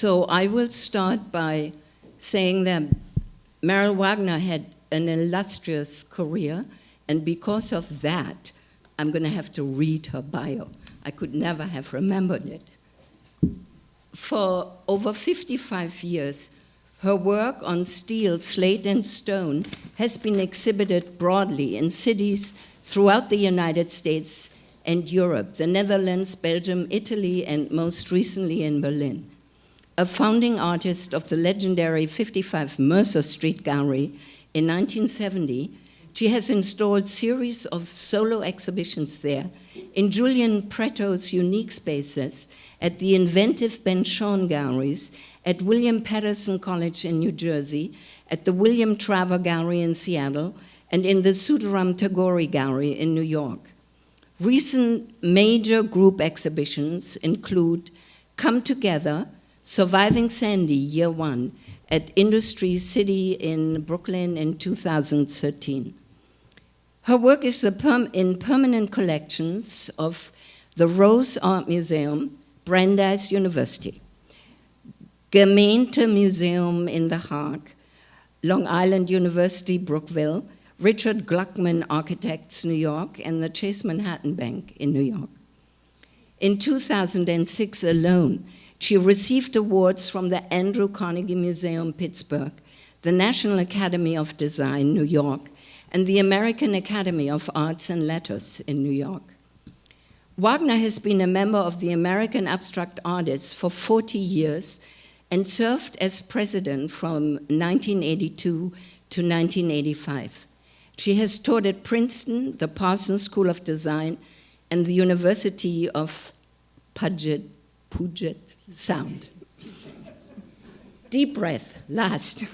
So I will start by saying that Meryl Wagner had an illustrious career, and because of that, I'm going to have to read her bio. I could never have remembered it. For over 55 years, her work on steel, slate, and stone has been exhibited broadly in cities throughout the United States and Europe, the Netherlands, Belgium, Italy, and most recently in Berlin. A founding artist of the legendary 55 Mercer Street Gallery in 1970, she has installed series of solo exhibitions there in Julian Preto's unique spaces, at the inventive Ben Shahn Galleries, at William Patterson College in New Jersey, at the William Traver Gallery in Seattle, and in the Sundaram Tagore Gallery in New York. Recent major group exhibitions include Come Together, Surviving Sandy, Year 1, at Industry City in Brooklyn in 2013. Her work is in permanent collections of the Rose Art Museum, Brandeis University, Gemeente Museum in The Hague, Long Island University, Brookville, Richard Gluckman Architects, New York, and the Chase Manhattan Bank in New York. In 2006 alone, she received awards from the Andrew Carnegie Museum, Pittsburgh, the National Academy of Design, New York, and the American Academy of Arts and Letters in New York. Wagner has been a member of the American Abstract Artists for 40 years and served as president from 1982 to 1985. She has taught at Princeton, the Parsons School of Design, and the University of Puget Sound. Deep breath, last.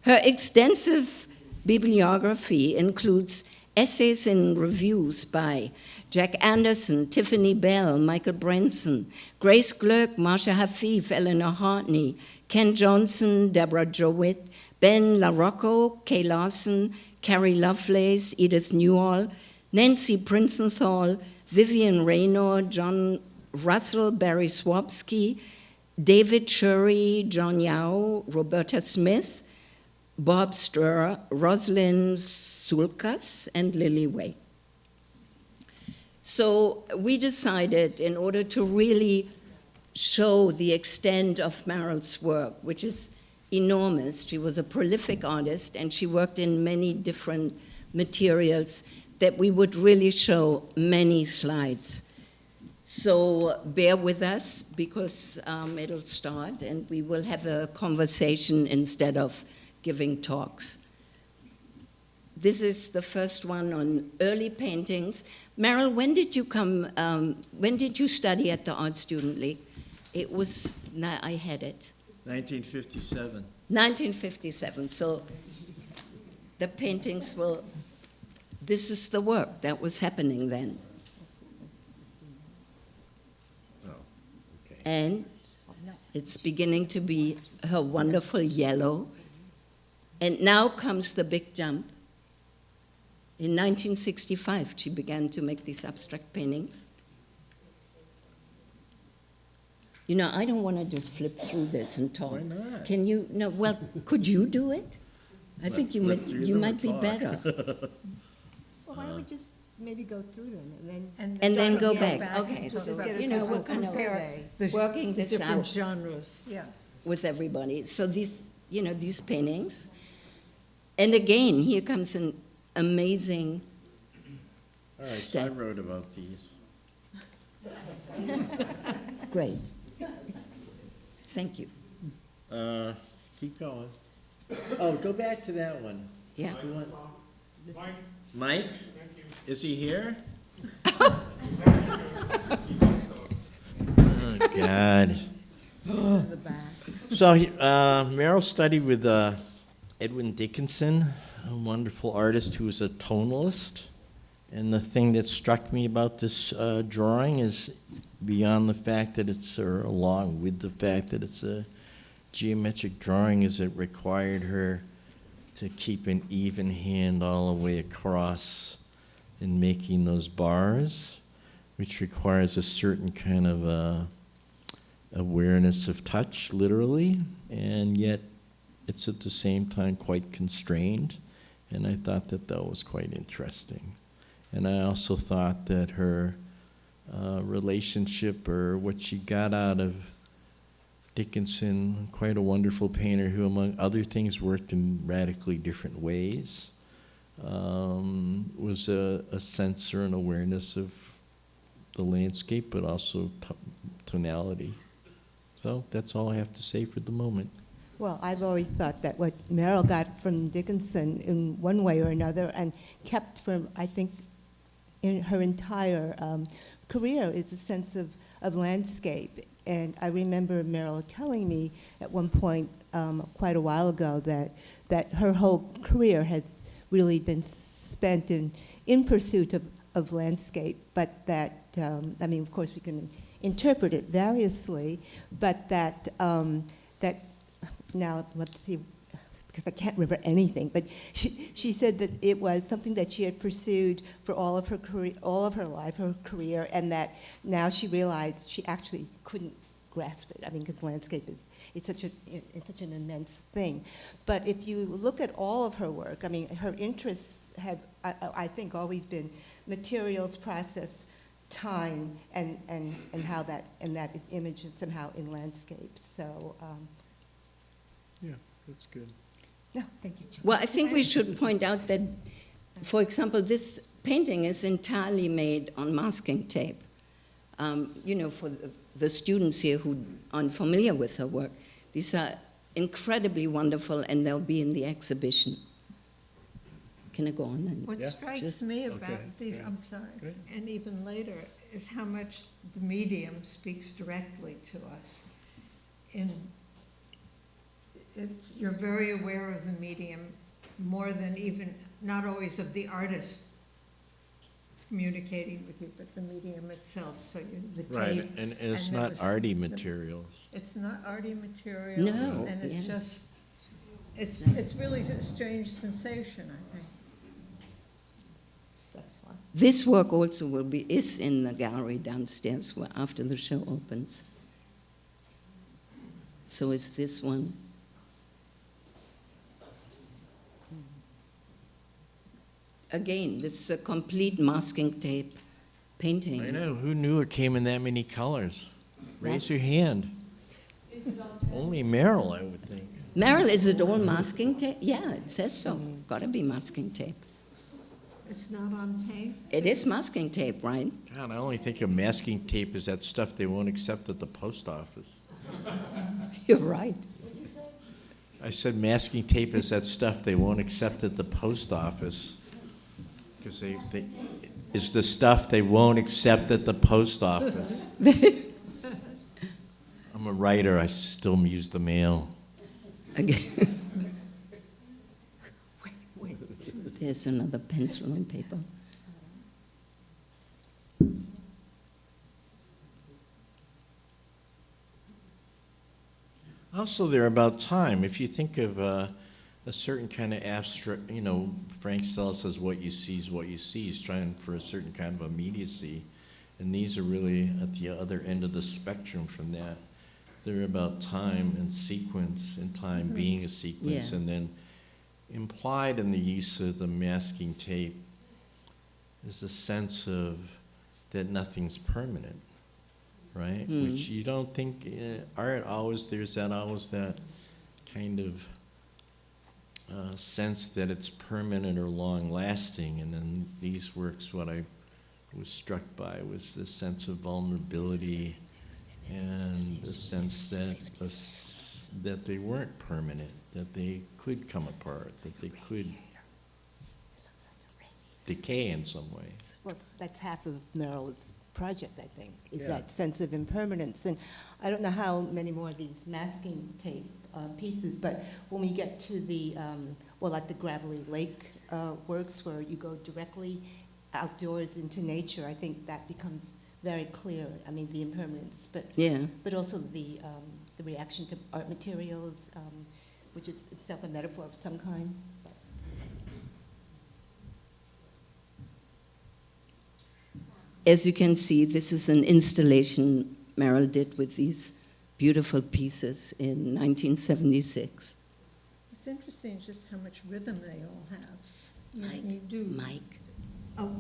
Her extensive bibliography includes essays and reviews by Jack Anderson, Tiffany Bell, Michael Branson, Grace Glurk, Marsha Hafif, Eleanor Hartney, Ken Johnson, Deborah Jowett, Ben LaRocco, Kay Larson, Carrie Lovelace, Edith Newall, Nancy Princenthal, Vivian Raynor, John Russell, Barry Swabsky, David Shurry, John Yao, Roberta Smith, Bob Sturr, Rosalind Sulkas, and Lilly Wei. So we decided, in order to really show the extent of Meryl's work, which is enormous, she was a prolific artist and she worked in many different materials, that we would really show many slides. So bear with us, because it'll start and we will have a conversation instead of giving talks. This is the first one on early paintings. Meryl, when did you study at the Art Student League? It was, I had it. 1957. 1957, so the paintings will, this is the work that was happening then. Oh, okay. And it's beginning to be her wonderful yellow. And now comes the big jump. In 1965, she began to make these abstract paintings. You know, I don't want to just flip through this and talk. Why not? Can you? No, well, could you do it? I think you might be better. Well, why don't we just maybe go through them and And then go Yeah, back. Okay, We'll so, just get a you know, we're quick kind of survey. working this different out genres, yeah. with everybody. So these, you know, these paintings. And again, here comes an amazing All right, so I step. wrote about these. Great. Thank you. Keep going. Oh, go back to that one. Yeah. The one- Mike? Is he here? Oh, God. In the back. So Meryl studied with Edwin Dickinson, a wonderful artist who was a tonalist. And the thing that struck me about this drawing is, beyond the fact that it's, or along with the fact that it's a geometric drawing, is it required her to keep an even hand all the way across in making those bars, which requires a certain kind of awareness of touch, literally, and yet it's at the same time quite constrained. And I thought that that was quite interesting. And I also thought that her relationship, or what she got out of Dickinson, quite a wonderful painter who, among other things, worked in radically different ways, was a sense or an awareness of the landscape, but also tonality. So that's all I have to say for the moment. Well, I've always thought that what Meryl got from Dickinson in one way or another and kept from, I think, in her entire career is a sense of landscape. And I remember Meryl telling me at one point quite a while ago that her whole career has really been spent in pursuit of landscape, but that, I mean, of course we can interpret it variously, but that, now let's see, because I can't remember anything, but she said that it was something that she had pursued for all of her career, all of her life, her career, and that now she realized she actually couldn't grasp it. I mean, because landscape it's such an immense thing. But if you look at all of her work, I mean, her interests have, I think, always been materials, process, time, and how that is imaged somehow in landscape. So. Yeah, that's good. No, thank you, Jim. Well, I think we should point out that, for example, this painting is entirely made on masking tape. You know, for the students here who aren't familiar with her work, these are incredibly wonderful, and they'll be in the exhibition. Can I go on? What Yeah. strikes me about Okay, these, yeah. I'm sorry, Great. and even later, is how much the medium speaks directly to us. You're very aware of the medium more than even, not always of the artist communicating with you, but the medium itself, so the tape. Right, and it's there not was arty the- materials. It's not arty materials, No, and it's yeah. just, it's really a strange sensation, I think. That's why. This work also is in the gallery downstairs after the show opens. So is this one. Again, this is a complete masking tape painting. I know, who knew it came in that many colors? Raise your hand. Only Meryl, I would think. Meryl, is it all masking tape? Yeah, it says so. Gotta be masking tape. It's not on tape? It is masking tape, right? God, I only think of masking tape as that stuff they won't accept at the post office. You're right. I said masking tape is that stuff they won't accept at the post office. Because it's the stuff they won't accept at the post office. I'm a writer, I still use the mail. Again. There's another pencil and paper. Also, they're about time. If you think of a certain kind of abstract, you know, Frank Stella says what you see is what you see. He's trying for a certain kind of immediacy. And these are really at the other end of the spectrum from that. They're about time and sequence, and time being a sequence. Yeah. And then implied in the use of the masking tape is a sense of that nothing's permanent, right? Which you don't think, art always, there's that always that kind of sense that it's permanent or long-lasting. And then these works, what I was struck by was the sense of vulnerability and the sense that they weren't permanent, that they could come apart, that they could decay in some way. Well, that's half of Meryl's project, I think, is Yeah. that sense of impermanence. And I don't know how many more of these masking tape pieces, but when we get to the, well, like the Gravelly Lake works where you go directly outdoors into nature, I think that becomes very clear. I mean, the impermanence, but also the reaction to art materials, which is itself a metaphor of some kind. As you can see, this is an installation Meryl did with these beautiful pieces in 1976. It's interesting just how much rhythm they all have. Mike, You do. Mike. Oh,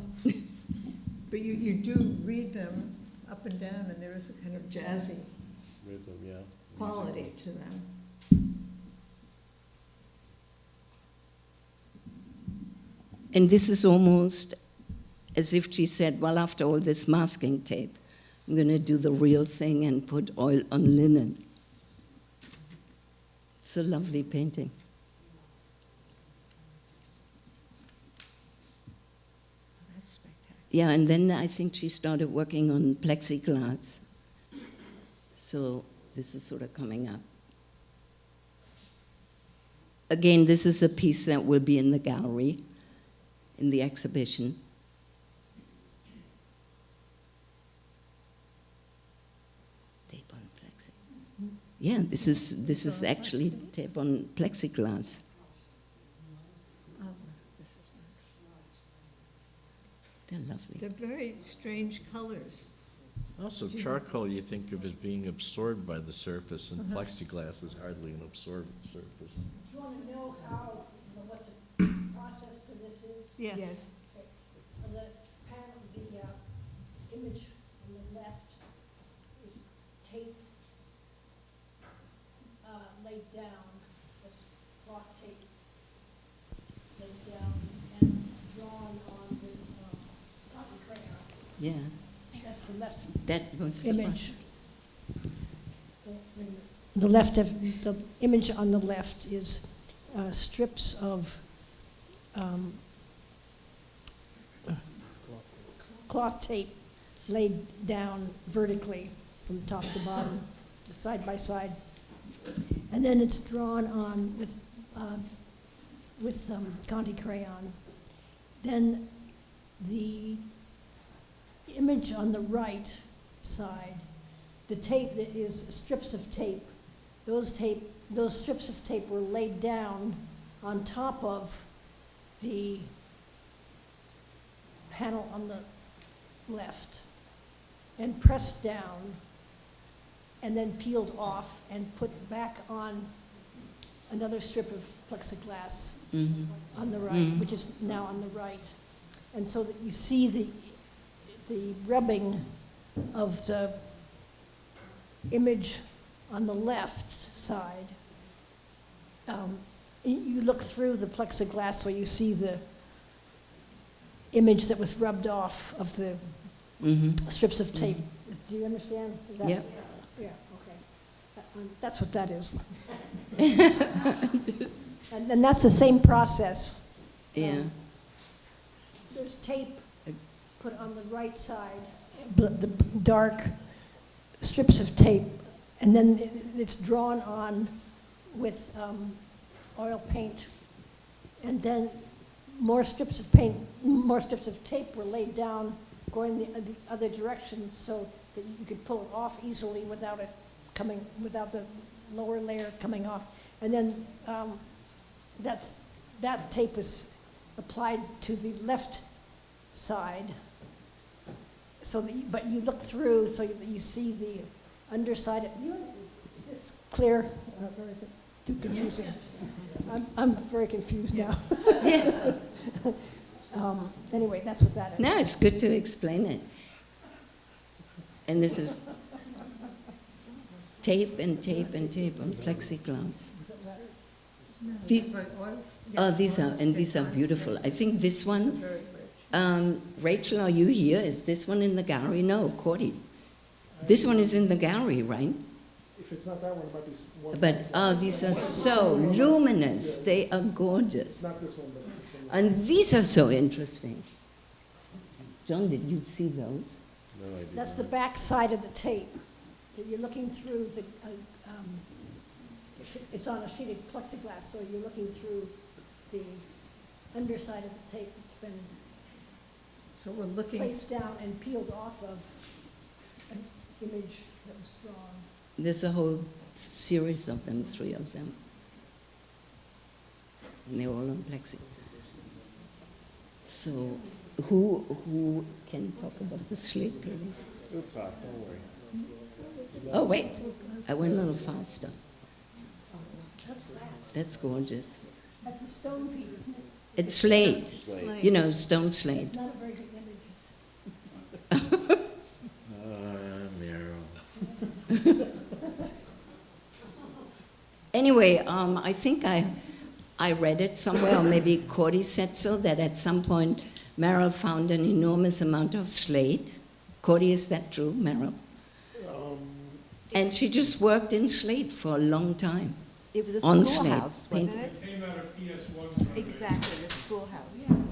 but you do read them up and down, and there is a kind of jazzy Rhythm, yeah. quality to them. And this is almost as if she said, well, after all this masking tape, I'm going to do the real thing and put oil on linen. It's a lovely painting. That's spectacular. Yeah, and then I think she started working on plexiglass. So this is sort of coming up. Again, this is a piece that will be in the gallery, in the exhibition. Tape on plexi. Yeah, this is actually tape on plexiglass. Oh, this is wonderful. They're lovely. They're very strange colors. Also, charcoal you think of as being absorbed by the surface, and Uh-huh. plexiglass is hardly an absorbent surface. Do you want to know how, what the process for this is? Yes. On the panel, the image on the left is tape laid down, that's cloth tape laid down and drawn on with cotton crayon. Yeah, That's the left that was image. The left of, the image on the left is strips of cloth tape laid down vertically from top to bottom, side by side. And then it's drawn on with Conti crayon. Then the image on the right side, the tape that is strips of tape, those strips of tape were laid down on top of the panel on the left and pressed down and then peeled off and put back on another strip of plexiglass on the right, which is now on the right. And so that you see the rubbing of the image on the left side. You look through the plexiglass so you see the image that was rubbed off of the strips of tape. Do you understand? That? Yeah. Yeah, okay. That's what that is. And that's the same process. Yeah. There's tape put on the right side, the dark strips of tape, and then it's drawn on with oil paint, and then more strips of tape were laid down going the other direction so that you could pull it off easily without the lower layer coming off. And then that tape was applied to the left side. So but you look through so that you see the underside. Is this clear? Or is it too confusing? I'm very confused now. Anyway, that's what that is. No, it's good to explain it. And this is tape and tape and tape on plexiglass. These, these are beautiful. I think this one, Rachel, are you here? Is this one in the gallery? No, Cordy. This one is in the gallery, right? If it's not that one, it might be one. But these are so luminous. They are gorgeous. It's not this one, but it's the same. And these are so interesting. John, did you see those? No idea. That's the back side of the tape. You're looking through the, it's on a sheet of plexiglass, so you're looking through the underside of the tape that's been So we're looking, placed down and peeled off of an image that was drawn. There's a whole series of them, 3 of them. And they're all on plexi. So who can talk about the sleep, please? We'll talk, don't worry. Oh, wait, I went a little faster. That's gorgeous. That's a stone piece, isn't it? It's slate, Slate. you know, stone slate. It's not a very good image. Meryl. Anyway, I think I read it somewhere, or maybe Cordy said so, that at some point Meryl found an enormous amount of slate. Cordy, is that true, Meryl? And she just worked in slate for a long time. It was a On schoolhouse, slate, wasn't it? It came out of PS1. Exactly, the schoolhouse.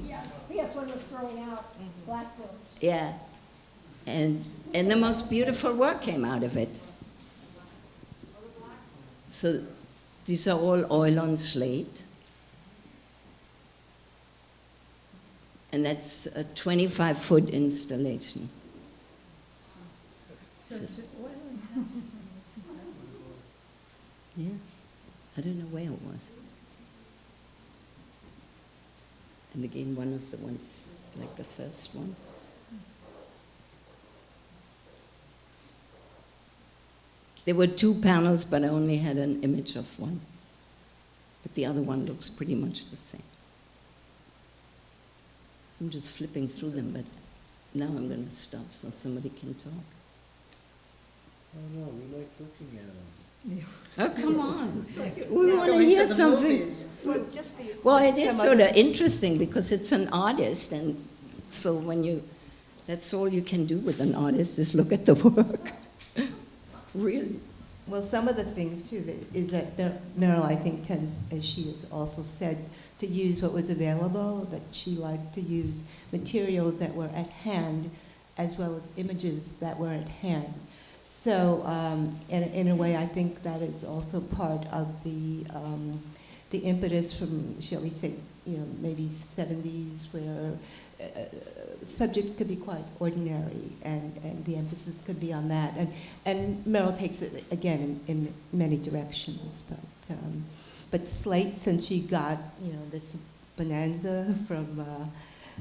Yeah, PS1 was throwing out blackboards. Yeah. And the most beautiful work came out of it. So these are all oil on slate. And that's a 25-foot installation. So it's an oil and house. Yeah, I don't know where it was. And again, one of the ones, like the first one. There were 2 panels, but I only had an image of one. But the other one looks pretty much the same. I'm just flipping through them, but now I'm going to stop so somebody can talk. Oh, no, we like looking at them. Oh, come on. We're We want to hear something. Well, just the. Well, it is some sort other- of interesting because it's an artist, and so that's all you can do with an artist is look at the work. Really. Well, some of the things too is that Meryl, I think, tends, as she has also said, to use what was available, that she liked to use materials that were at hand as well as images that were at hand. So in a way, I think that is also part of the impetus from, shall we say, maybe 70s, where subjects could be quite ordinary, and the emphasis could be on that. And Meryl takes it again in many directions, but slate, since she got this bonanza from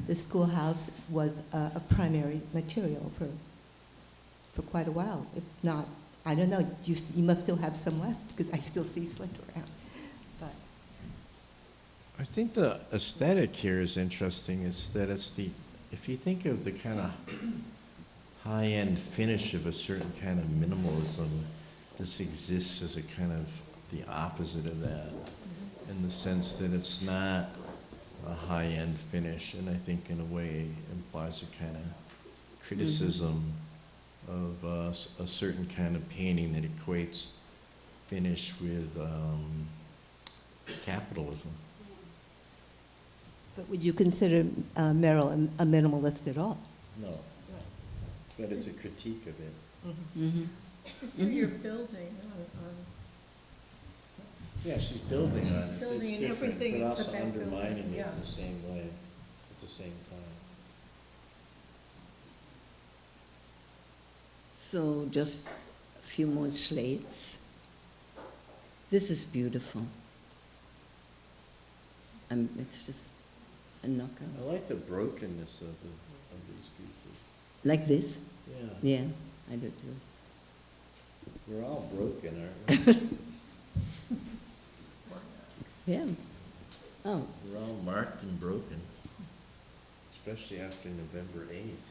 the schoolhouse, was a primary material for quite a while. If not, I don't know. You must still have some left because I still see slate around. But I think the aesthetic here is interesting, is that if you think of the kind of high-end finish of a certain kind of minimalism, this exists as a kind of the opposite of that, in the sense that it's not a high-end finish, and I think in a way implies a kind of criticism of a certain kind of painting that equates finish with capitalism. But would you consider Meryl a minimalist at all? No, but it's a critique of it. Mm-hmm. You're building on Yeah, she's building on it. She's building It's and different, everything but is also about building, undermining it yeah. in the same way, at the same time. So just a few more slates. This is beautiful. It's just a knockout. I like the brokenness of these pieces. Like this? Yeah, Yeah, I do too. we're all broken, aren't we? Yeah. Oh, We're all marked and broken, especially after November 8th.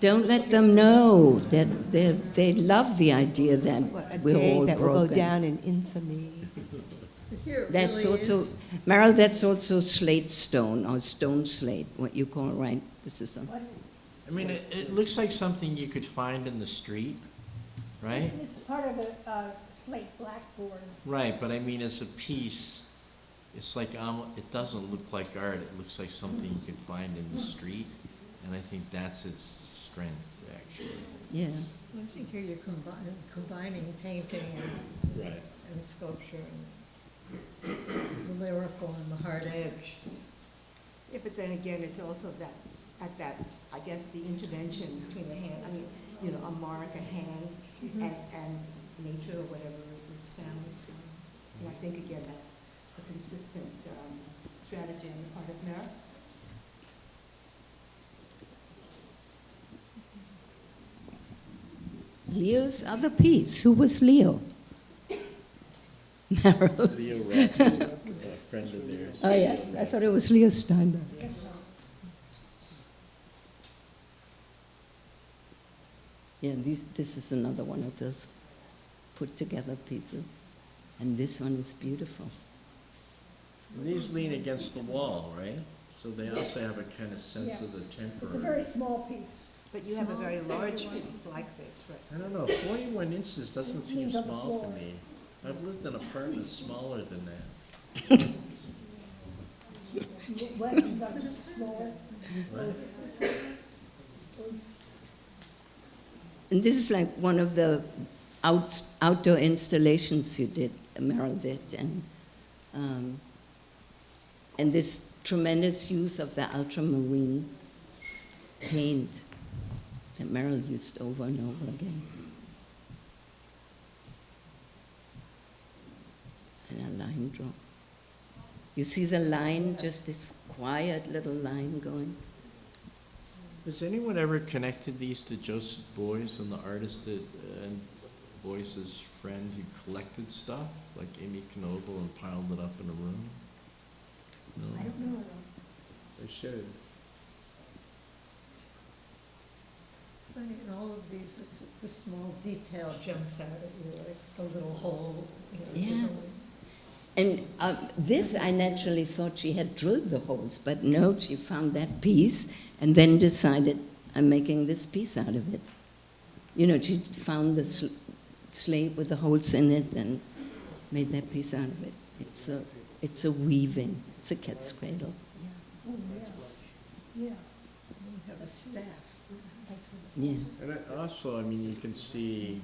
don't let them know that they love the idea that What, a we're day all that will broken. go down in infamy. here. It That's really also, is. Meryl, that's also slate stone, or stone slate, what you call, right? This is a, I mean, it looks like something you could find in the street, right? It's part of a slate blackboard. Right, but I mean, as a piece, it's like, it doesn't look like art, it looks like something you could find in the street, and I think that's its strength, actually. yeah. I think here you're combining painting and Right. and sculpture and the lyrical and the hard edge. Yeah, but then again, it's also that, I guess, the intervention between the hand, a mark, a hand, and nature or whatever is found. And I think, again, that's a consistent strategy on the part of Meryl. Leo's other piece. Who was Leo? Meryl. Leo Wagner, a friend of theirs. Oh, yeah. I thought it was Leo Steinberg. Yeah, this is another one of those put together pieces. And this one is beautiful. These lean against the wall, right? So they also have a kind of sense of the temporary. It's a very small piece. But you have a very large piece like this, right? I don't know, 41 inches doesn't seem Leans on the small to floor. me. I've lived in apartments smaller than that. What, you thought it was smaller? What? And this is like one of the outdoor installations you did, Meryl did, and this tremendous use of the ultramarine paint that Meryl used over and over again. And a line draw. You see the line, just this quiet little line going. Has anyone ever connected these to Joseph Beuys and the artist that, and Beuys's friend who collected stuff, like Amy Knoebel, and piled it up in a room? No? I don't know. They should. It's funny, in all of these, it's the small detail jumps out at you, like the little hole. You know, Yeah. there's only- And this, I naturally thought she had drilled the holes, but no, she found that piece and then decided, I'm making this piece out of it. You know, she found the slate with the holes in it and made that piece out of it. It's a weaving. It's a cat's cradle. Oh, yeah. Yeah. You have a staff. Yeah. And also, I mean, you can see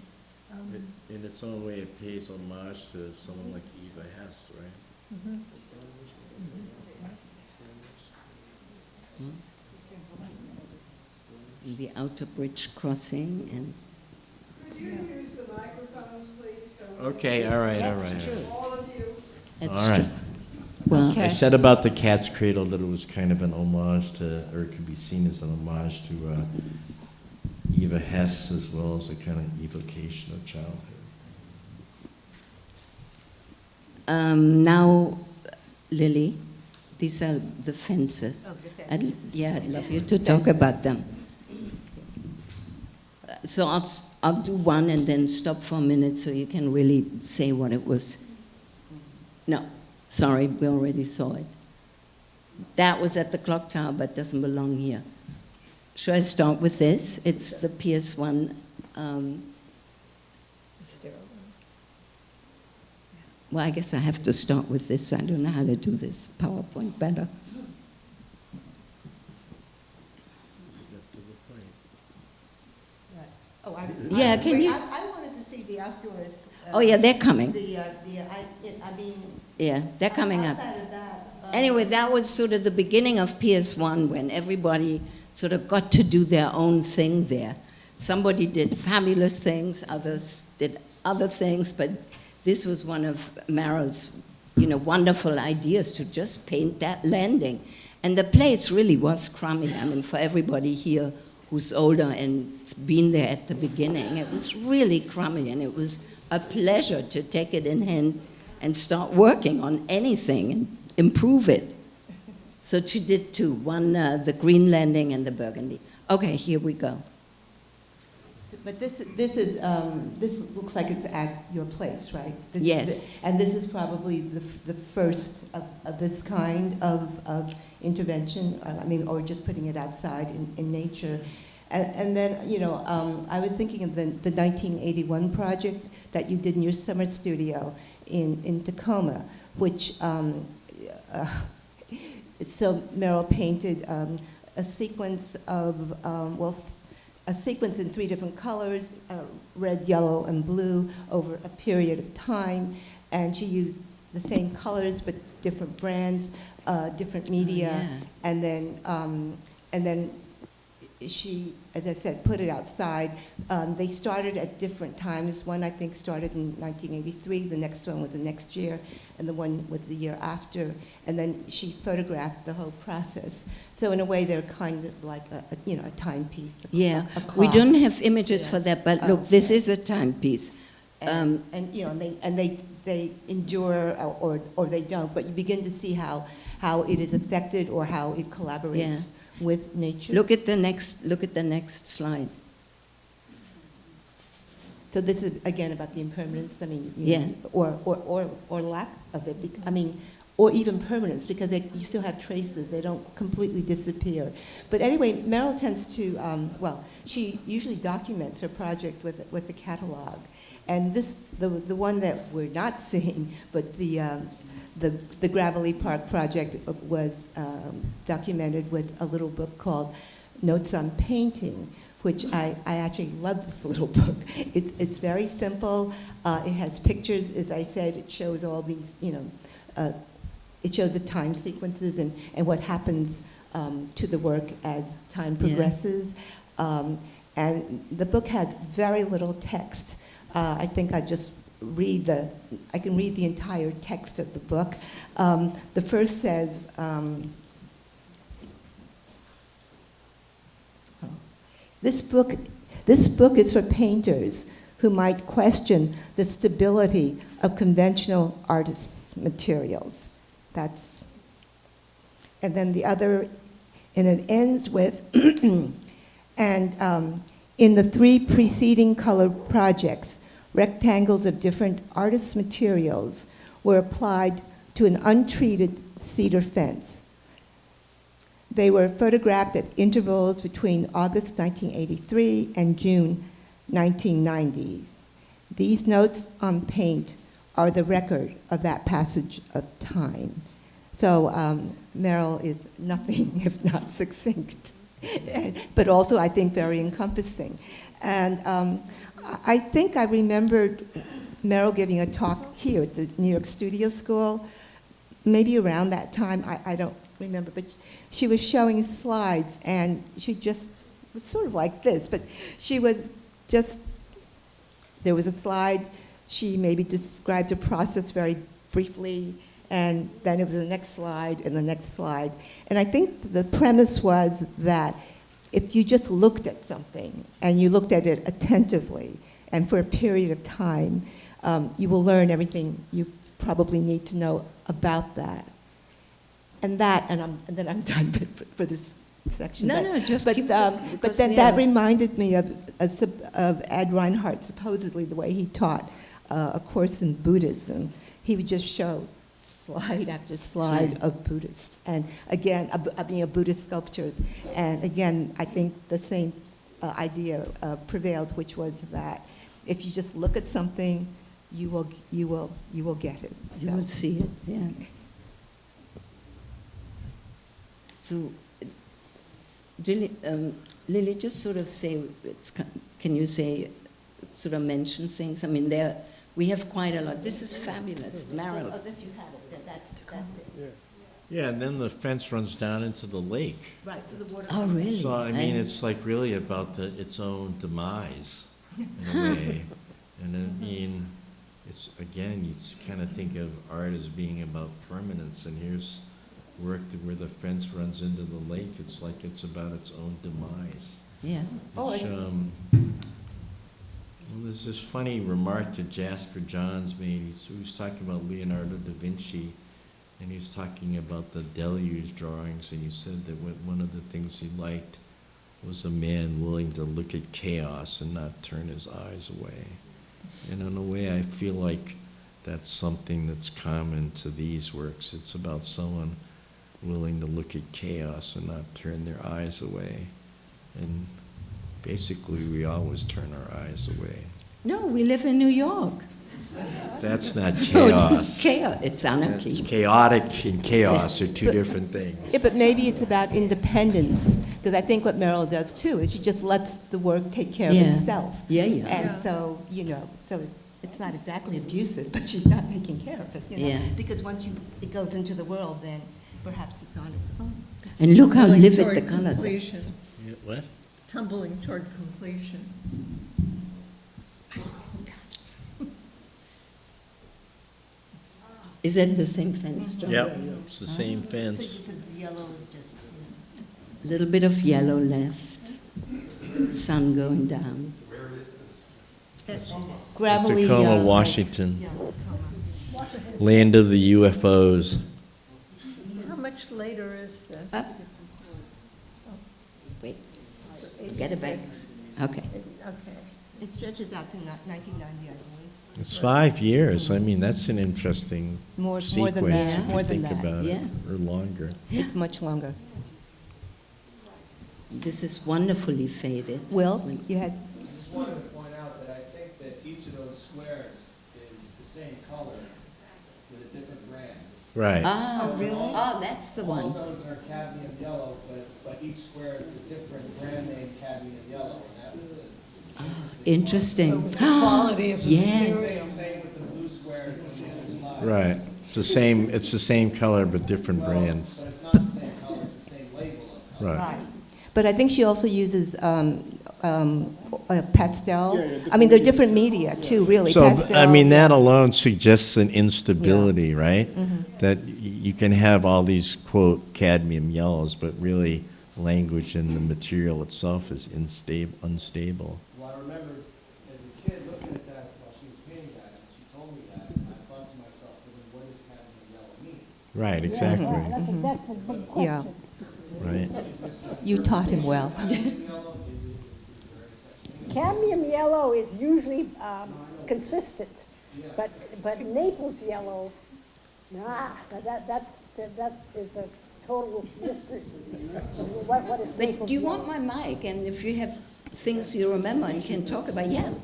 it, in its own way, it pays homage to someone like Eva Hess, right? And the outer bridge crossing and Could you use the microphones, please? So Okay, all right. all of you. that's All right. true. Well, I said about the cat's cradle that it was kind of an homage to, or it could be seen as an homage to Eva Hess, as well as a kind of evocation of childhood. now, Lily, these are the fences. Oh, the fences. I'd love you to talk about them. So I'll do one and then stop for a minute so you can really say what it was. No, sorry, we already saw it. That was at the clock tower, but doesn't belong here. Should I start with this? It's the PS1. Well, I guess I have to start with this. I don't know how to do this PowerPoint better. Step to the point. Right. Oh, Yeah, can you- I wanted to see the outdoors. Oh, yeah, they're coming. I mean. Yeah, they're coming up. Outside of that. Anyway, that was sort of the beginning of PS1 when everybody sort of got to do their own thing there. Somebody did fabulous things, others did other things, but this was one of Meryl's, wonderful ideas to just paint that landing. And the place really was crummy. I mean, for everybody here who's older and been there at the beginning, it was really crummy, and it was a pleasure to take it in hand and start working on anything and improve it. So she did two, one the green landing and the burgundy. Okay, here we go. But this looks like it's at your place, right? Yes. And this is probably the first of this kind of intervention, or just putting it outside in nature. And then, I was thinking of the 1981 project that you did in your summer studio in Tacoma, which, so Meryl painted a sequence of, a sequence in 3 different colors, red, yellow, and blue, over a period of time, and she used the same colors but different brands, different media, yeah. and then she, as I said, put it outside. They started at different times. One, I think, started in 1983. The next one was the next year, and the one was the year after. And then she photographed the whole process. So in a way, they're kind of like a timepiece. Yeah, a we clock. don't have images Yeah. for that, but Oh, look, this sorry. is a timepiece. And you know, they endure or they don't. But you begin to see how it is affected or how it collaborates Yeah. with nature. Look at the next slide. So this is again about the impermanence. I mean, Yeah. or lack of it. I mean, or even permanence, because you still have traces. They don't completely disappear. But anyway, Meryl tends to she usually documents her project with the catalog, and the one that we're not seeing, but the Gravelly Park project was documented with a little book called Notes on Painting, which I actually love this little book. It's very simple. It has pictures, as I said. It shows all these, it shows the time sequences and what happens to the work as time progresses. And the book has very little text. I think I can read the entire text of the book. The first says, This book is for painters who might question the stability of conventional artists' materials. And then the other, and it ends with, and in the 3 preceding color projects, rectangles of different artists' materials were applied to an untreated cedar fence. They were photographed at intervals between August 1983 and June 1990. These notes on paint are the record of that passage of time. So Meryl is nothing if not succinct, but also I think very encompassing. And I think I remembered Meryl giving a talk here at the New York Studio School, maybe around that time, I don't remember, but she was showing slides, and she just was sort of like this, but she was just, there was a slide, she maybe described a process very briefly, and then it was the next slide and the next slide. And I think the premise was that if you just looked at something and you looked at it attentively and for a period of time, you will learn everything you probably need to know about that. And then I'm done for this section. No, just but, keep but then that reminded me of Ed Reinhardt, supposedly the way he taught a course in Buddhism. He would just show slide after slide of Buddhists. And again, being a Buddhist sculptures. And again, I think the same idea prevailed, which was that if you just look at something, you will get it. So. You will see it, yeah. So, Lily, just sort of say, can you say, sort of mention things? I mean, we have quite a lot. This is fabulous, Meryl. Oh, that you have it. That's it. Yeah, and then the fence runs down into the lake. Right, so the water. Oh, really? So, I mean, it's like really about its own demise, in a way. And I mean, it's, again, you kind of think of art as being about permanence, and here's work where the fence runs into the lake. It's like it's about its own demise. Yeah. Well, there's this funny remark that Jasper Johns made. He was talking about Leonardo da Vinci, and he was talking about the deluge drawings, and he said that one of the things he liked was a man willing to look at chaos and not turn his eyes away. And in a way, I feel like that's something that's common to these works. It's about someone willing to look at chaos and not turn their eyes away. And basically, we always turn our eyes away. No, we live in New York. That's not No, chaos. it's chaos. It's anarchy. It's chaotic and chaos are two different things. Yeah, but maybe it's about independence, because I think what Meryl does too is she just lets the work take care of Yeah. itself. Yeah, yeah. And so, so it's not exactly abusive, but she's not taking care of it, Yeah. Because once it goes into the world, then perhaps it's on its own. And look how Going livid toward the colors are. completion. Yeah, what? tumbling toward completion. Is that the same fence, John? Yep, it's the same So fence. you said the yellow is just, A little bit of yellow left. Sun going down. gravelly. Tacoma, like- Washington, Yeah, Tacoma. land of the UFOs. How much later is this? Up. Wait, get it back. 86. Okay. Okay. It stretches out to 1990, I believe. It's 5 years. I mean, that's an interesting More sequence than that, if more you than think that. about it, Yeah. or longer. It's much longer. This is wonderfully faded. Will, you had, I just wanted to point out that I think that each of those squares is the same color with a different brand. Right. Oh, really? Oh, that's the All one. those are cadmium yellow, but each square is a different brand name cadmium yellow, and that was it. Interesting. Quality of the Yes. material. Same with the blue squares on the other slide. Right. It's the same color, but different brands. But it's not the same color, it's the same label of color. Right. right. But I think she also uses a pastel. I mean, they're different media too, really. So, Pastel, I mean, that yeah. alone suggests an instability, right? That you can have all these, quote, cadmium yellows, but really language in the material itself is unstable. Well, I remember as a kid looking at that while she was painting that, and she told me that, and I thought to myself, well, then what does cadmium yellow mean? Right, Yeah, exactly, that's a big Yeah. question. right? You taught him well. Cadmium yellow, is there any such thing? Cadmium yellow is usually consistent, but Naples yellow, that is a total mystery. What is But Naples do you yellow? want my mic? And if you have things you remember and you can talk about, yeah. I mean,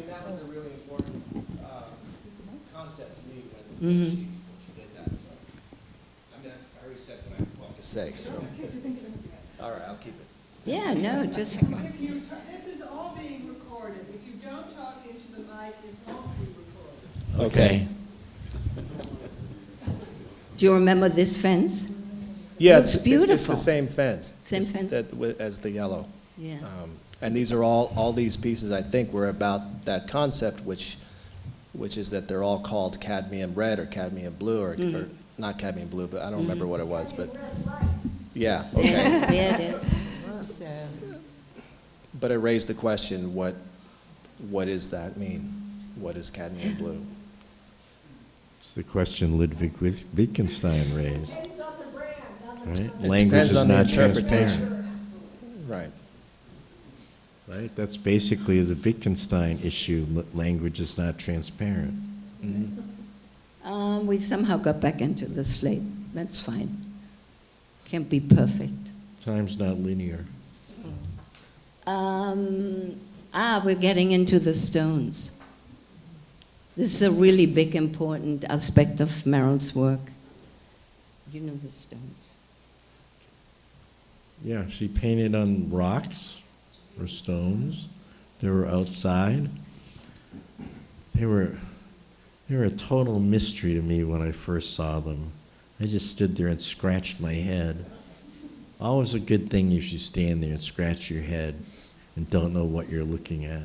that was a really important concept to me when she did that, so. I mean, I already said what I wanted to say, so. All right, I'll keep it. Yeah, no, just, If you, this is all being recorded. If you don't talk into the mic, it won't be recorded. Okay. do you remember this fence? Yeah, Looks it's beautiful. the same fence. Same It's fence? as the yellow. Yeah. And these are all these pieces, I think, were about that concept, which is that they're all called cadmium red or cadmium blue, or not cadmium blue, but I don't remember what it was, but, yeah, okay. There it is. So, But it raised the question, what does that mean? What is cadmium blue? It's the question Ludwig Wittgenstein raised, Depends on the brand, on the right? It Language depends is on the not interpretation. transparent, Right. right? That's basically the Wittgenstein issue, language is not transparent. We somehow got back into the slate. That's fine. Can't be perfect. Time's not linear. We're getting into the stones. This is a really big, important aspect of Meryl's work. You know the stones. Yeah, she painted on rocks or stones. They were outside. They were a total mystery to me when I first saw them. I just stood there and scratched my head. Always a good thing if you stand there and scratch your head and don't know what you're looking at.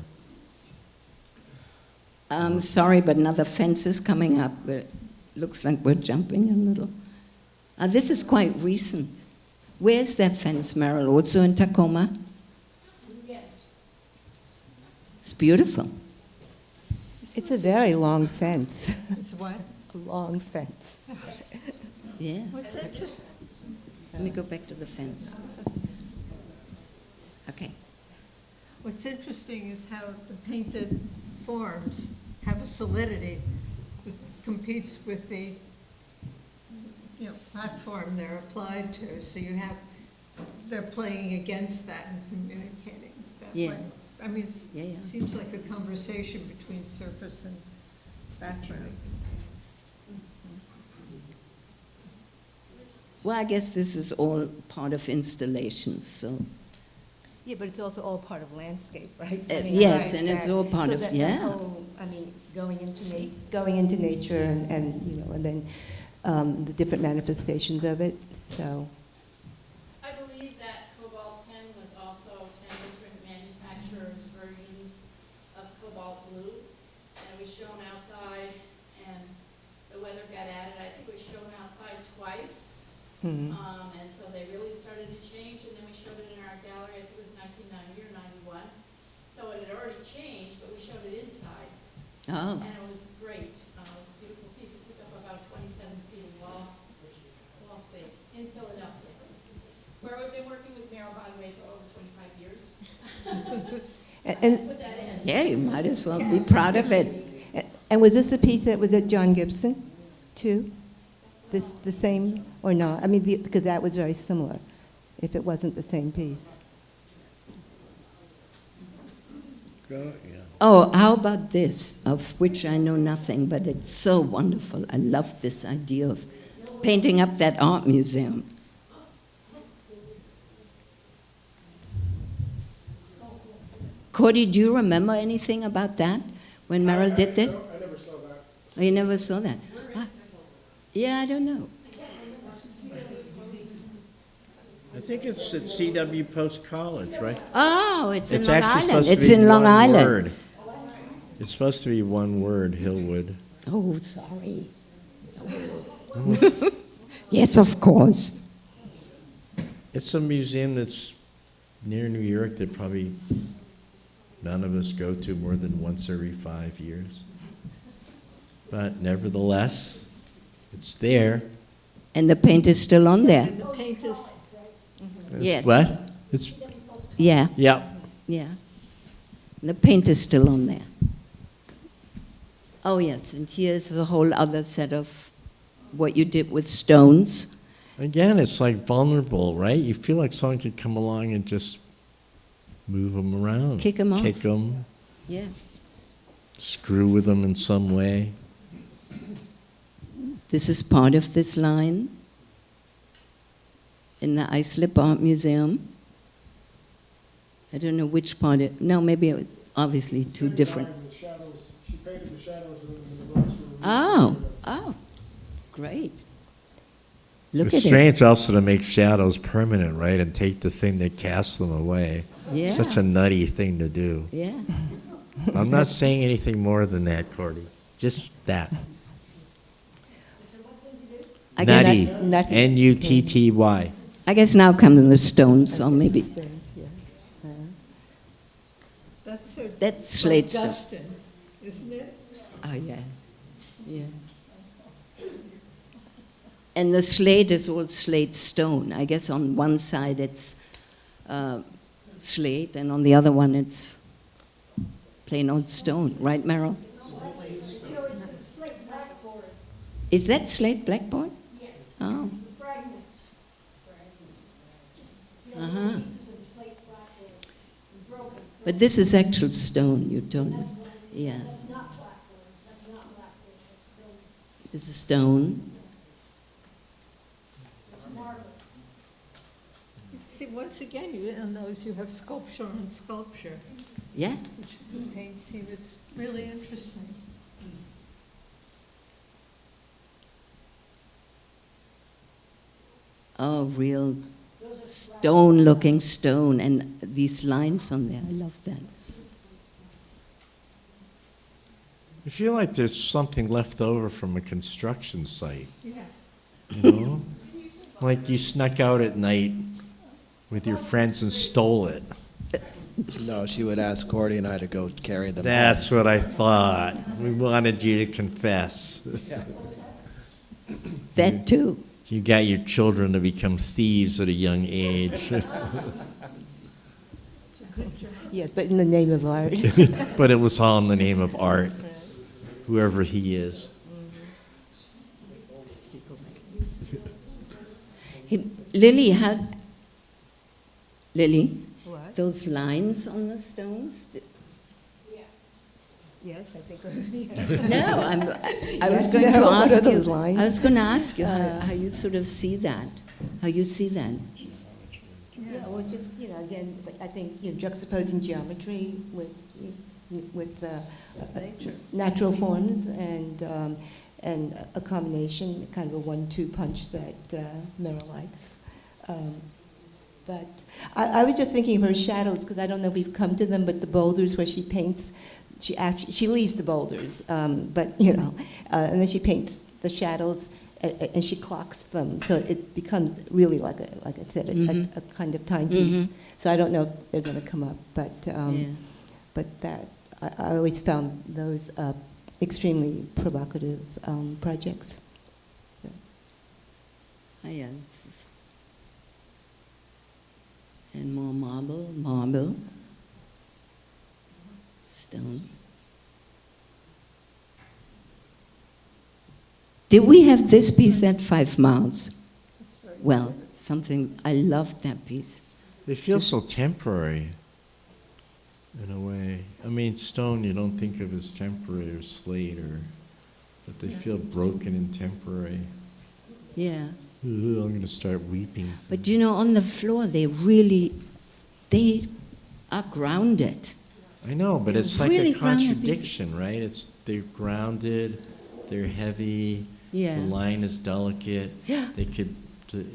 Sorry, but another fence is coming up. It looks like we're jumping a little. This is quite recent. Where's that fence, Meryl? Also in Tacoma? Yes. It's beautiful. it's a very long fence, It's what? a long fence. Yeah. What's interesting, Let me go back to the fence. Okay. what's interesting is how the painted forms have a solidity that competes with the, platform they're applied to. So they're playing against that and communicating that Yeah. way. I mean, Yeah, yeah. it seems like a conversation between surface and background. Well, I guess this is all part of installations, so. Yeah, but it's also all part of landscape, right? Yes, and it's all part of, that yeah. whole, going into nature and then the different manifestations of it, so. I believe that Cobalt 10 was also And so they really started to change, and then we showed it in our gallery, I think it was 1990 or 91. So it had already changed, but we showed it inside, Oh, and it was great. It was a beautiful piece. It took up about 27 feet of wall space in Philadelphia, where we've been working with Meryl, by the way, for over 25 years. And, Put that in. yeah, you might as well be proud of it. and was this a piece that was at John Gibson, too? The same or not? I mean, because that was very similar, if it wasn't the same piece. Oh, how about this, of which I know nothing, but it's so wonderful. I love this idea of painting up that art museum. Cordy, do you remember anything about that when Meryl did this? I never saw that. Oh, you never saw that? Ah, yeah, I don't know. I think it's at CW Post College, right? Oh, it's in It's Long actually Island. supposed to It's be in Long one Island. word. It's supposed to be one word, Hillwood. Oh, sorry. Yes, of course. It's a museum that's near New York that probably none of us go to more than once every 5 years. But nevertheless, it's there. And the paint is still on there. And the paint is, Yes. What? It's, Yeah, yeah. yeah. The paint is still on there. Oh, yes, and here's a whole other set of what you did with stones. Again, it's like vulnerable, right? You feel like someone could come along and just move them around. Kick 'em off. Kick them, Yeah. screw with them in some way. This is part of this line in the Islip Art Museum. I don't know which part it, no, maybe obviously two different. The shadows, she painted the shadows in the rocks. Oh, great. Look It's at it. strange also to make shadows permanent, right? And take the thing that casts them away. Yeah. Such a nutty thing to do. Yeah. I'm not saying anything more than that, Cordy. Just that. I guess, Nutty. Nutty. N-U-T-T-Y. I guess now come the stones, so maybe that's her. that's slate stone. Dustin, isn't it? Oh, yeah. Yeah. And the slate is all slate stone. I guess on one side it's slate, and on the other one it's plain old stone. Right, Meryl? Is that slate blackboard? Yes, Oh. fragments. Uh-huh. Pieces of slate blackboard, broken. But this is actual stone, you told me. Yeah. That's not blackboard, that's not blackboard, that's still, This is stone. it's marble. See, once again, you, in those, you have sculpture on sculpture, Yeah. which the paint seems, it's really interesting. Oh, real stone-looking stone, and these lines on there. I love that. I feel like there's something left over from a construction site, Yeah. you know? Like you snuck out at night with your friends and stole it. No, she would ask Cordy and I to go carry them. That's what I thought. We wanted you to confess. That too. You got your children to become thieves at a young age. Yes, but in the name of art. But it was all in the name of art, whoever he is. Hey, Lily, Lily, What? those lines on the stones? Yes, I think. No, I was Yes, going to no, what ask are you. those lines? I was going to ask you how you sort of see that. How you see that? Yeah, well, just, again, I think, juxtaposing geometry with natural forms and a combination, kind of a 1-2 punch that Meryl likes. But I was just thinking of her shadows, because I don't know if we've come to them, but the boulders where she paints, she leaves the boulders, but, and then she paints the shadows, and she clocks them, so it becomes really like I said, a kind of timepiece. So I don't know if they're going to come up, but that I always found those extremely provocative projects. So. Oh, yeah. And more marble, stone. Did we have this piece at 5 Miles? Well, something, I loved that piece. They feel so temporary, in a way. I mean, stone you don't think of as temporary, or slate, but they feel broken and temporary. Yeah. I'm going to start weeping. But you know, on the floor, they are grounded. I know, but it's like really a contradiction, right? They're grounded, they're heavy, Yeah. the line is delicate. Yeah.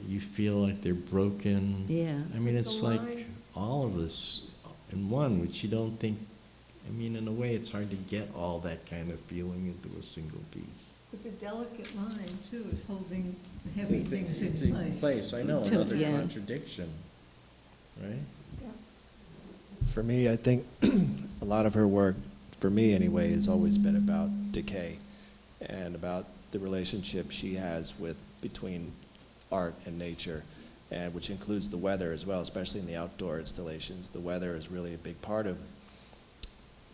You feel like they're broken. Yeah. I mean, it's like all of this in one, which you don't think, I mean, in a way, it's hard to get all that kind of feeling into a single piece. But the delicate line, too, is holding the heavy things in place. I know, Too, another yeah. contradiction, right? For me, I think a lot of her work, for me anyway, has always been about decay and about the relationship she has between art and nature, and which includes the weather as well, especially in the outdoor installations. The weather is really a big part of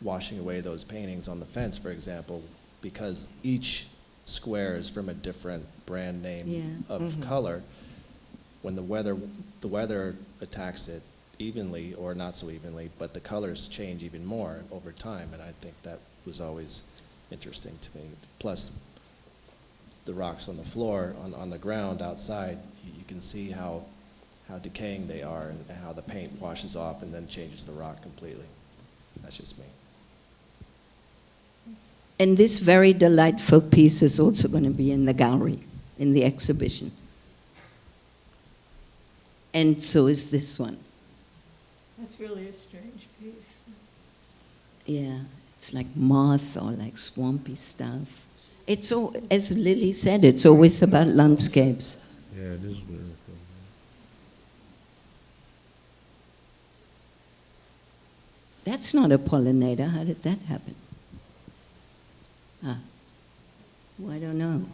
washing away those paintings on the fence, for example, because each square is from a different brand name of color. When the weather attacks it evenly or not so evenly, but the colors change even more over time, and I think that was always interesting to me. Plus, the rocks on the floor, on the ground outside, you can see how decaying they are and how the paint washes off and then changes the rock completely. That's just me. And this very delightful piece is also going to be in the gallery, in the exhibition. And so is this one. That's really a strange piece. Yeah, it's like moth or like swampy stuff. It's all, as Lilly said, it's always about landscapes. Yeah, it is beautiful. That's not a pollinator. How did that happen? Well, I don't know.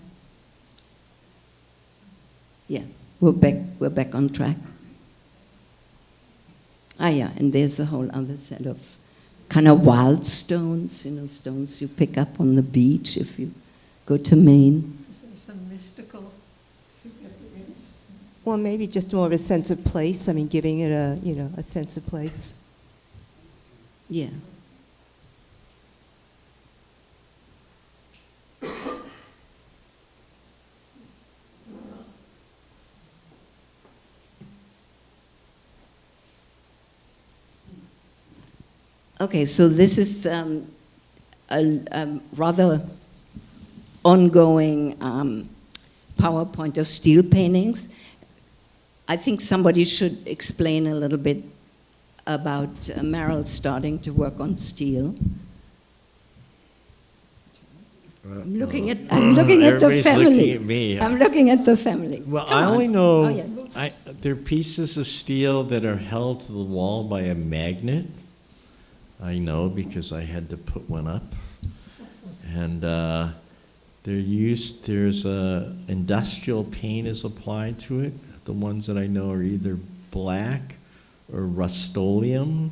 Yeah, we're back on track. Yeah, and there's a whole other set of kind of wild stones, stones you pick up on the beach if you go to Maine. Is there some mystical significance? Well, maybe just more of a sense of place. I mean, giving it a sense of place. Yeah. Okay, so this is a rather ongoing PowerPoint of steel paintings. I think somebody should explain a little bit about Meryl starting to work on steel. I'm looking at the Everybody's family. looking at me. I'm looking at the family. Well, Come I on. only know Oh, yeah. they're pieces of steel that are held to the wall by a magnet. I know because I had to put one up. And there's industrial paint is applied to it. The ones that I know are either black or Rust-Oleum.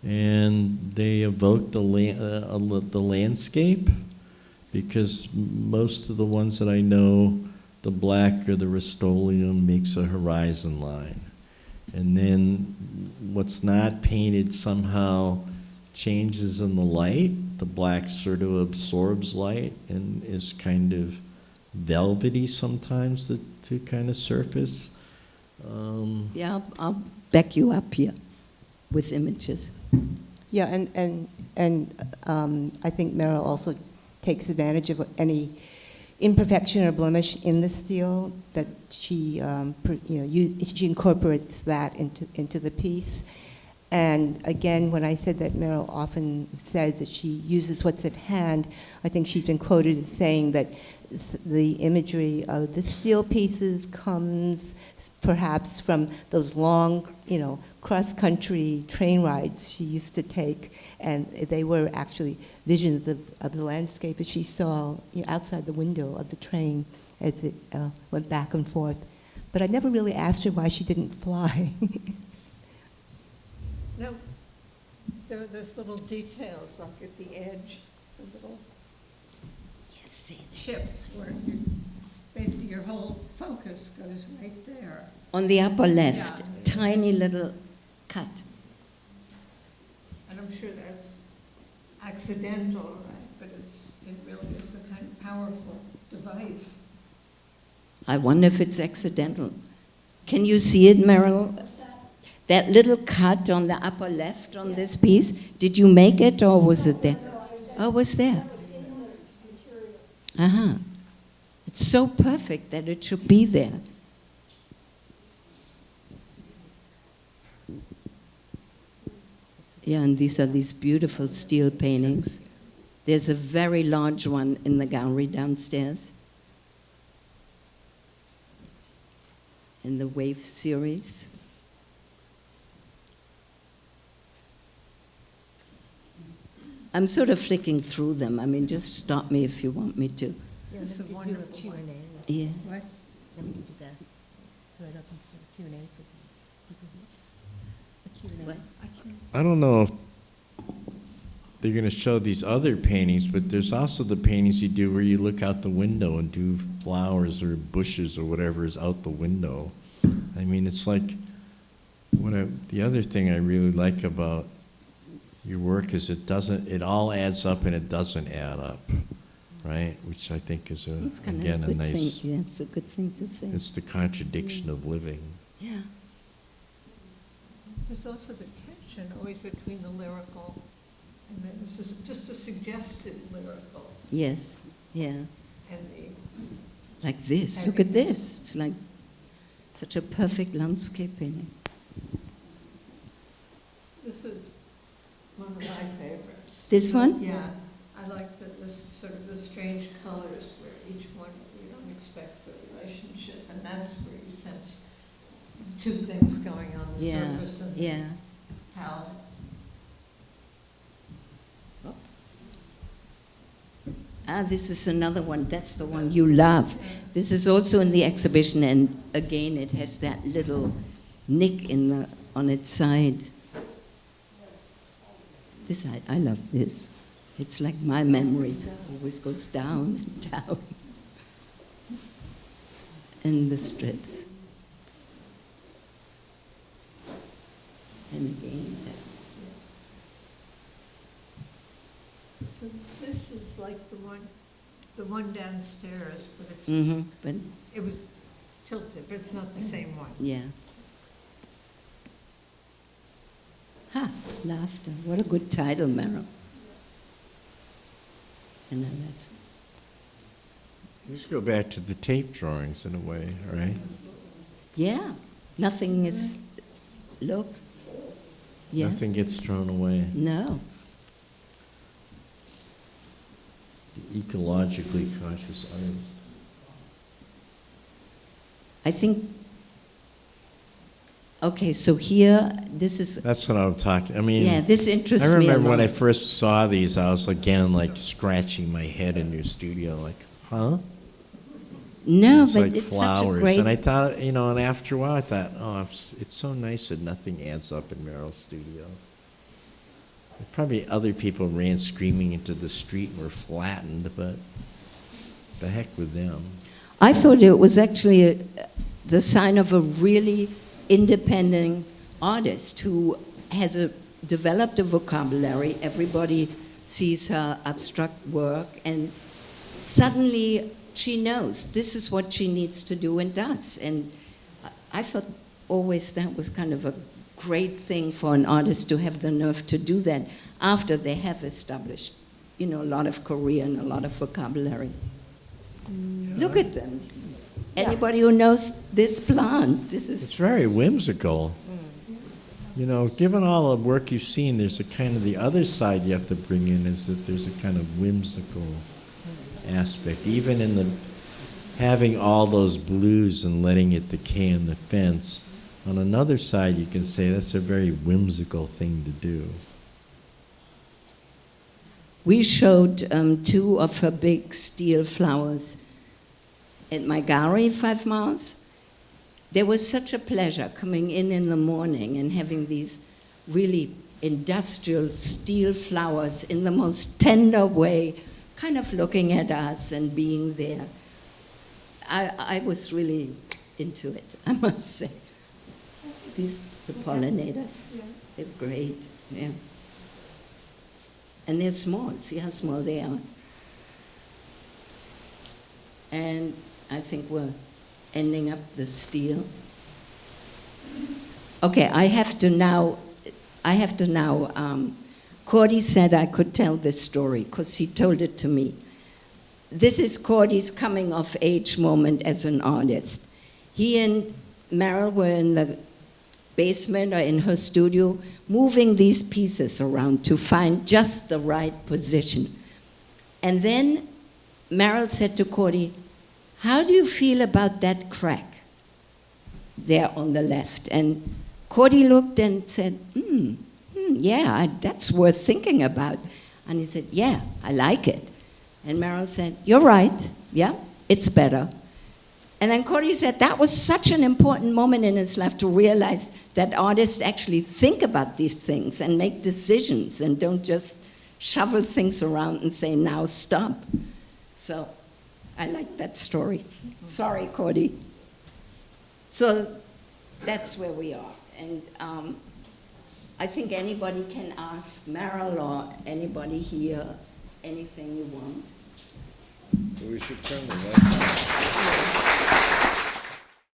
And they evoke the landscape, because most of the ones that I know, the black or the Rust-Oleum makes a horizon line. And then what's not painted somehow changes in the light. The black sort of absorbs light and is kind of velvety sometimes to kind of surface. Yeah, I'll back you up here with images. Yeah, and I think Meryl also takes advantage of any imperfection or blemish in the steel, that she she incorporates that into the piece, And again, when I said that Meryl often says that she uses what's at hand, I think she's been quoted as saying that the imagery of the steel pieces comes perhaps from those long, cross-country train rides she used to take, and they were actually visions of the landscape as she saw outside the window of the train as it went back and forth. But I never really asked her why she didn't fly. Now, there are those little details, like at the edge, the little chip where basically your whole focus goes right there. On the upper left, Yeah. tiny little cut. And I'm sure that's accidental, right? But it really is a kind of powerful device. I wonder if it's accidental. Can you see it, Meryl? That little cut on the upper left on this piece, did you make it or was it there? Oh, it was there. Uh-huh. It's so perfect that it should be there. Yeah, and these are these beautiful steel paintings. There's a very large one in the gallery downstairs. In the Wave series. I'm sort of flicking through them. I mean, just stop me if you want me to. Yeah, This is a do a wonderful Q&A. one. Yeah. What? Then we can just ask. So I don't think Q&A for people here. A Q&A. What? I don't know if they're going to show these other paintings, but there's also the paintings you do where you look out the window and do flowers or bushes or whatever is out the window. I mean, it's like, the other thing I really like about your work is it all adds up and it doesn't add up, right? Which I think is, It's kind again, of a a good nice, thing. Yeah, it's a good thing to say. it's the contradiction of living. Yeah. There's also the tension always between the lyrical and then this is just a suggested lyrical Yes. Yeah. and the Like this. Look at this. It's like such a perfect landscape painting. This is one of my favorites. This one? Yeah, I like this sort of the strange colors where each one you don't expect the relationship, and that's where you sense two things going on the Yeah. surface and Yeah. how. Ah, this is another one. That's the one you love. This is also in the exhibition, and again, it has that little nick on its side. This I love this. It's like my memory always goes down and down. And the strips. And again, So this is like the one downstairs, but it's but it was tilted, but it's not the same one. yeah. Ha, laughter. What a good title, Meryl. And then that. Let's go back to the tape drawings in a way, right? Yeah, nothing is, look. Yeah. Nothing gets thrown away. No. The ecologically conscious artist. I think, okay, so here, this is, That's what I'm talking. I mean, yeah, this interests I me a remember when I lot. first saw these, I was again like scratching my head in your studio, like, huh? No, It's but like it's flowers, such a great, and I thought, and after a while, I thought, oh, it's so nice that nothing adds up in Meryl's studio. Probably other people ran screaming into the street and were flattened, but the heck with them. I thought it was actually the sign of a really independent artist who has developed a vocabulary. Everybody sees her abstract work, and suddenly she knows this is what she needs to do and does. And I thought always that was kind of a great thing for an artist to have the nerve to do that after they have established, a lot of career and a lot of vocabulary. Look at them. Anybody who knows this plant, this It's is, very whimsical. You know, given all the work you've seen, there's a kind of the other side you have to bring in is that there's a kind of whimsical aspect, even in the having all those blues and letting it decay in the fence. On another side, you can say that's a very whimsical thing to do. We showed 2 of her big steel flowers at my gallery, 5 miles. There was such a pleasure coming in the morning and having these really industrial steel flowers in the most tender way, kind of looking at us and being there. I was really into it, I must say. These, the pollinators, they're great, yeah. And they're small, see how small they are. And I think we're ending up the steel. Okay, I have to now, Cordy said I could tell this story because he told it to me. This is Cordy's coming of age moment as an artist. He and Meryl were in the basement or in her studio moving these pieces around to find just the right position. And then Meryl said to Cordy, "How do you feel about that crack there on the left?" And Cordy looked and said, yeah, that's worth thinking about. And he said, "Yeah, I like it." And Meryl said, "You're right, yeah, it's better." And then Cordy said that was such an important moment in his life to realize that artists actually think about these things and make decisions and don't just shovel things around and say, "Now stop." So I like that story. Sorry, Cordy. So that's where we are. And I think anybody can ask Meryl or anybody here anything you want. We should turn the lights on.